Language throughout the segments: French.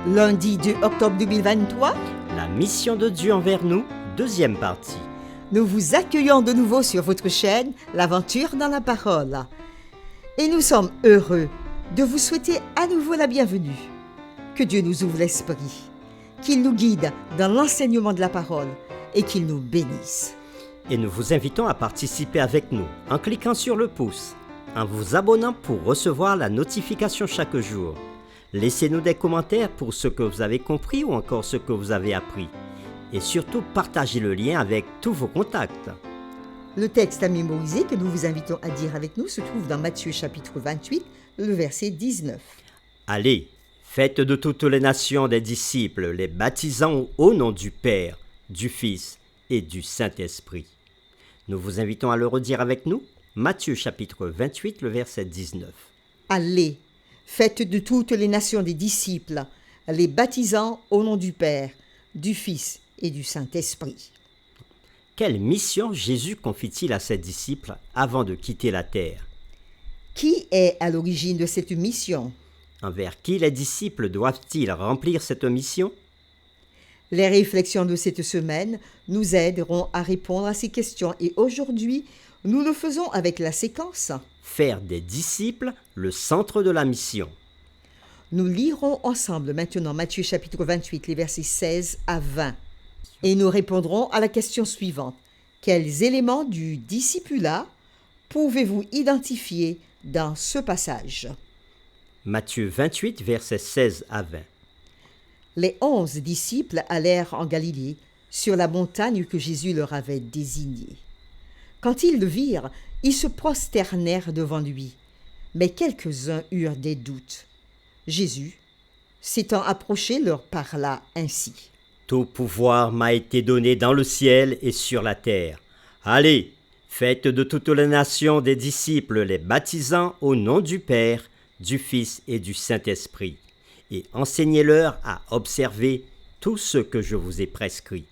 Lundi 2 octobre 2023, La mission de Dieu envers nous, deuxième partie. nous vous accueillons de nouveau sur votre chaîne L'Aventure dans la Parole. Et nous sommes heureux de vous souhaiter à nouveau la bienvenue. Que Dieu nous ouvre l'esprit, qu'il nous guide dans l'enseignement de la parole et qu'il nous bénisse. Et nous vous invitons à participer avec nous en cliquant sur le pouce, en vous abonnant pour recevoir la notification chaque jour. Laissez-nous des commentaires pour ce que vous avez compris ou encore ce que vous avez appris. Et surtout, partagez le lien avec tous vos contacts. Le texte à mémoriser que nous vous invitons à dire avec nous se trouve dans Matthieu chapitre 28, le verset 19. Allez, faites de toutes les nations des disciples, les baptisant au nom du Père, du Fils et du Saint-Esprit. Nous vous invitons à le redire avec nous. Matthieu chapitre 28, le verset 19. Allez, faites de toutes les nations des disciples, les baptisant au nom du Père, du Fils et du Saint-Esprit. Quelle mission Jésus confie-t-il à ses disciples avant de quitter la terre? Qui est à l'origine de cette mission? Envers qui les disciples doivent-ils remplir cette mission? Les réflexions de cette semaine nous aideront à répondre à ces questions et aujourd'hui, nous le faisons avec la séquence. Faire des disciples le centre de la mission. Nous lirons ensemble maintenant Matthieu chapitre 28, les versets 16 à 20. Et nous répondrons à la question suivante. Quels éléments du discipulat pouvez-vous identifier dans ce passage? Matthieu 28, versets 16 à 20. Les 11 disciples allèrent en Galilée, sur la montagne que Jésus leur avait désignée. Quand ils le virent, ils se prosternèrent devant lui, mais quelques-uns eurent des doutes. Jésus, s'étant approché, leur parla ainsi. Tout pouvoir m'a été donné dans le ciel et sur la terre. Allez, faites de toutes les nations des disciples, les baptisant au nom du Père, du Fils et du Saint-Esprit, et enseignez-leur à observer tout ce que je vous ai prescrit.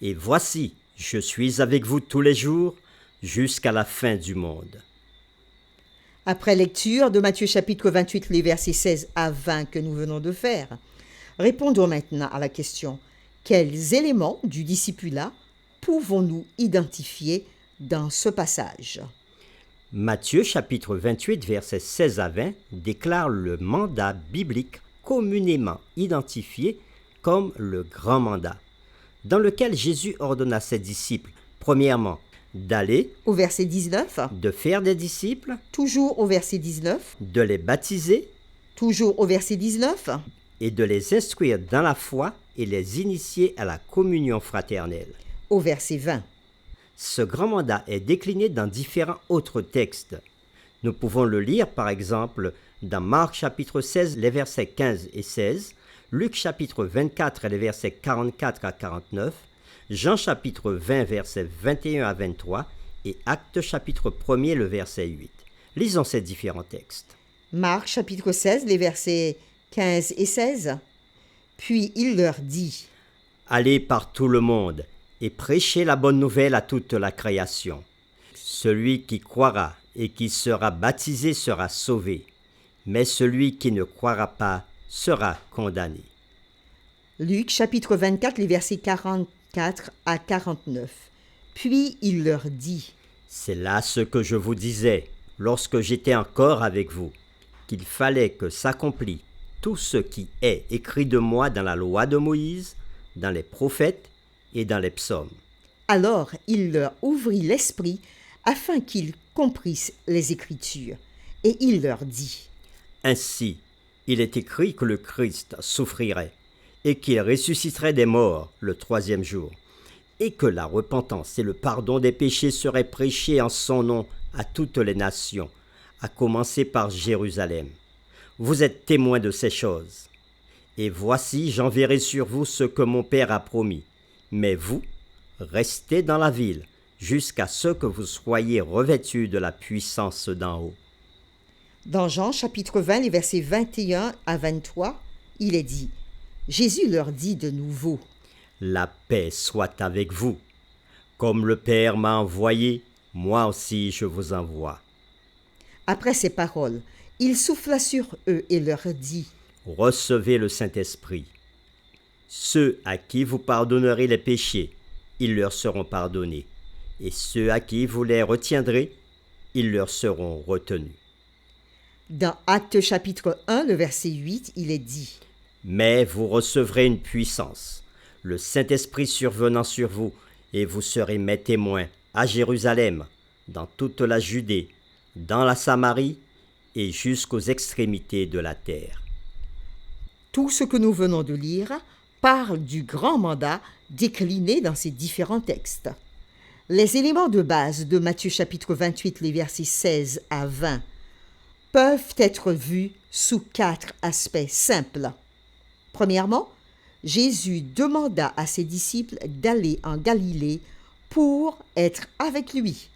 Et voici, je suis avec vous tous les jours, jusqu'à la fin du monde. Après lecture de Matthieu chapitre 28, les versets 16 à 20 que nous venons de faire, répondons maintenant à la question « Quels éléments du discipulat pouvons-nous identifier dans ce passage ?» Matthieu chapitre 28, versets 16 à 20 déclare le mandat biblique communément identifié comme le grand mandat, dans lequel Jésus ordonne à ses disciples, premièrement, d'aller, Au verset 19, de faire des disciples, toujours au verset 19, de les baptiser toujours au verset 19, et de les instruire dans la foi et les initier à la communion fraternelle. au verset 20. Ce grand mandat est décliné dans différents autres textes. Nous pouvons le lire par exemple dans Marc chapitre 16, les versets 15 et 16, Luc chapitre 24, les versets 44 à 49, Jean chapitre 20, versets 21 à 23 et Actes chapitre 1er, le verset 8. Lisons ces différents textes. Marc chapitre 16, les versets 15 et 16. Puis il leur dit, Allez par tout le monde et prêchez la bonne nouvelle à toute la création. Celui qui croira et qui sera baptisé sera sauvé, mais celui qui ne croira pas sera condamné. Luc chapitre 24, les versets 44 à 49. Puis il leur dit, C'est là ce que je vous disais lorsque j'étais encore avec vous, qu'il fallait que s'accomplisse tout ce qui est écrit de moi dans la loi de Moïse, dans les prophètes et dans les psaumes. Alors il leur ouvrit l'esprit afin qu'ils comprissent les Écritures. Et il leur dit, Ainsi, il est écrit que le Christ souffrirait et qu'il ressusciterait des morts le troisième jour, et que la repentance et le pardon des péchés seraient prêchés en son nom à toutes les nations, à commencer par Jérusalem. Vous êtes témoins de ces choses. Et voici, j'enverrai sur vous ce que mon Père a promis. Mais vous, restez dans la ville, jusqu'à ce que vous soyez revêtus de la puissance d'en haut. Dans Jean chapitre 20, les versets 21 à 23, il est dit, Jésus leur dit de nouveau, La paix soit avec vous. Comme le Père m'a envoyé, moi aussi je vous envoie. Après ces paroles, il souffla sur eux et leur dit, recevez le Saint-Esprit. Ceux à qui vous pardonnerez les péchés, ils leur seront pardonnés. Et ceux à qui vous les retiendrez, ils leur seront retenus. Dans Actes chapitre 1, le verset 8, il est dit « Mais vous recevrez une puissance, le Saint-Esprit survenant sur vous, et vous serez mes témoins à Jérusalem, dans toute la Judée, dans la Samarie et jusqu'aux extrémités de la terre. » Tout ce que nous venons de lire parle du grand mandat décliné dans ces différents textes. Les éléments de base de Matthieu chapitre 28, les versets 16 à 20, peuvent être vus sous 4 aspects simples. Premièrement, Jésus demanda à ses disciples d'aller en Galilée pour être avec lui.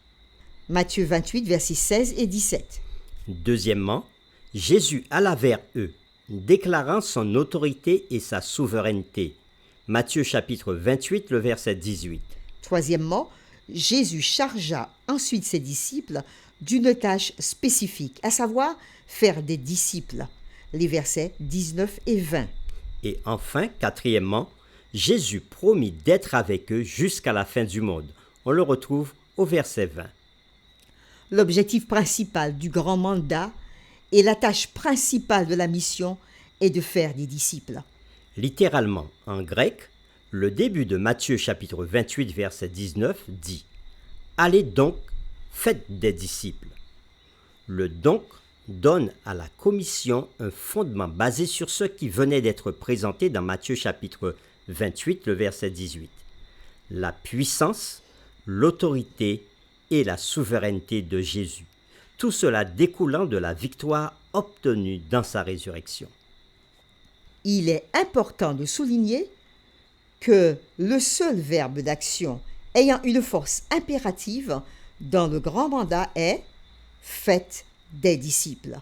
Matthieu 28, versets 16 et 17. Deuxièmement, Jésus alla vers eux, déclarant son autorité et sa souveraineté. Matthieu chapitre 28, le verset 18. Troisièmement, Jésus chargea ensuite ses disciples d'une tâche spécifique, à savoir faire des disciples. Les versets 19 et 20. Et enfin, quatrièmement, Jésus promit d'être avec eux jusqu'à la fin du monde. On le retrouve au verset 20. L'objectif principal du grand mandat et la tâche principale de la mission est de faire des disciples. Littéralement, en grec, le début de Matthieu chapitre 28, verset 19 dit « Allez donc, faites des disciples ». Le donc donne à la commission un fondement basé sur ce qui venait d'être présenté dans Matthieu chapitre 28, le verset 18. La puissance, l'autorité et la souveraineté de Jésus. Tout cela découlant de la victoire obtenue dans sa résurrection. Il est important de souligner que le seul verbe d'action ayant une force impérative dans le grand mandat est « faites des disciples ».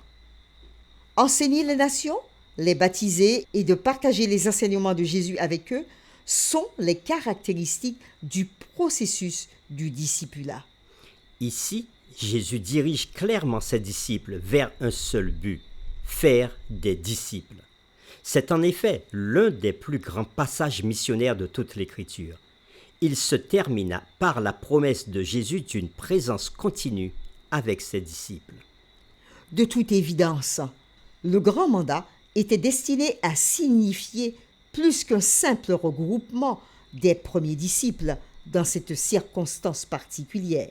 Enseigner les nations, les baptiser et de partager les enseignements de Jésus avec eux sont les caractéristiques du processus du discipulat. Ici, Jésus dirige clairement ses disciples vers un seul but, faire des disciples. C'est en effet l'un des plus grands passages missionnaires de toute l'Écriture. Il se termina par la promesse de Jésus d'une présence continue avec ses disciples. De toute évidence, le grand mandat était destiné à signifier plus qu'un simple regroupement des premiers disciples dans cette circonstance particulière.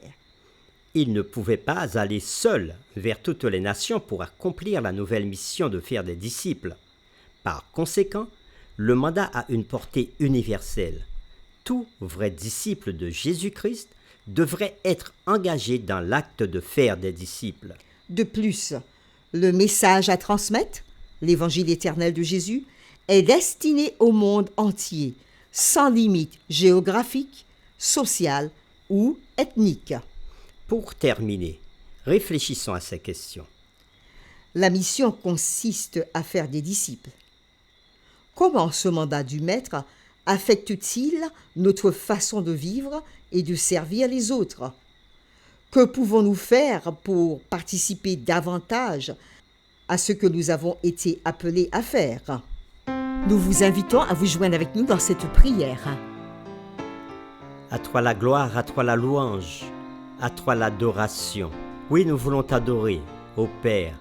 Il ne pouvait pas aller seul vers toutes les nations pour accomplir la nouvelle mission de faire des disciples. Par conséquent, le mandat a une portée universelle. Tout vrai disciple de Jésus-Christ devrait être engagé dans l'acte de faire des disciples. De plus, le message à transmettre, l'évangile éternel de Jésus, est destiné au monde entier, sans limite géographique, sociale ou ethnique. Pour terminer, réfléchissons à ces questions. La mission consiste à faire des disciples. Comment ce mandat du Maître affecte-t-il notre façon de vivre et de servir les autres? Que pouvons-nous faire pour participer davantage à ce que nous avons été appelés à faire? Nous vous invitons à vous joindre avec nous dans cette prière. À toi la gloire, à toi la louange, à toi l'adoration. Oui, nous voulons t'adorer, ô Père.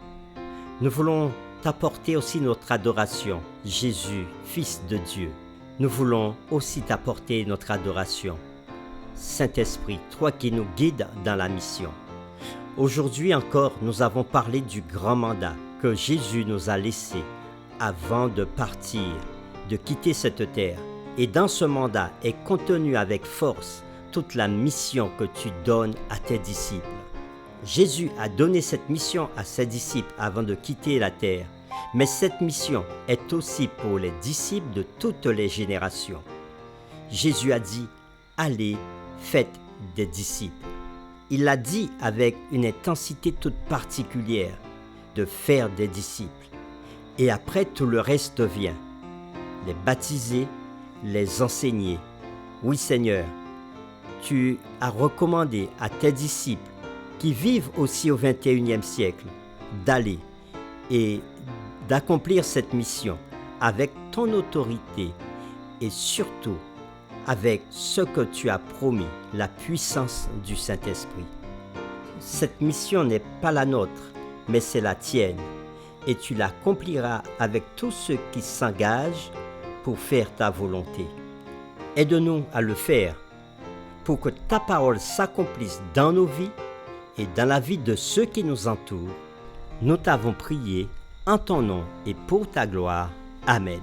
Nous voulons t'apporter aussi notre adoration, Jésus, Fils de Dieu. Nous voulons aussi t'apporter notre adoration. Saint-Esprit, toi qui nous guides dans la mission. Aujourd'hui encore, nous avons parlé du grand mandat que Jésus nous a laissé avant de partir, de quitter cette terre. Et dans ce mandat est contenue avec force toute la mission que tu donnes à tes disciples. Jésus a donné cette mission à ses disciples avant de quitter la terre, mais cette mission est aussi pour les disciples de toutes les générations. Jésus a dit « Allez, faites des disciples ». Il l'a dit avec une intensité toute particulière, de faire des disciples. Et après, tout le reste vient. Les baptiser, les enseigner. Oui Seigneur, tu as recommandé à tes disciples qui vivent aussi au XXIe siècle d'aller et d'accomplir cette mission avec ton autorité et surtout avec ce que tu as promis, la puissance du Saint-Esprit. Cette mission n'est pas la nôtre, mais c'est la tienne, et tu l'accompliras avec tous ceux qui s'engagent pour faire ta volonté. Aide-nous à le faire, pour que ta parole s'accomplisse dans nos vies et dans la vie de ceux qui nous entourent. Nous t'avons prié en ton nom et pour ta gloire. Amen.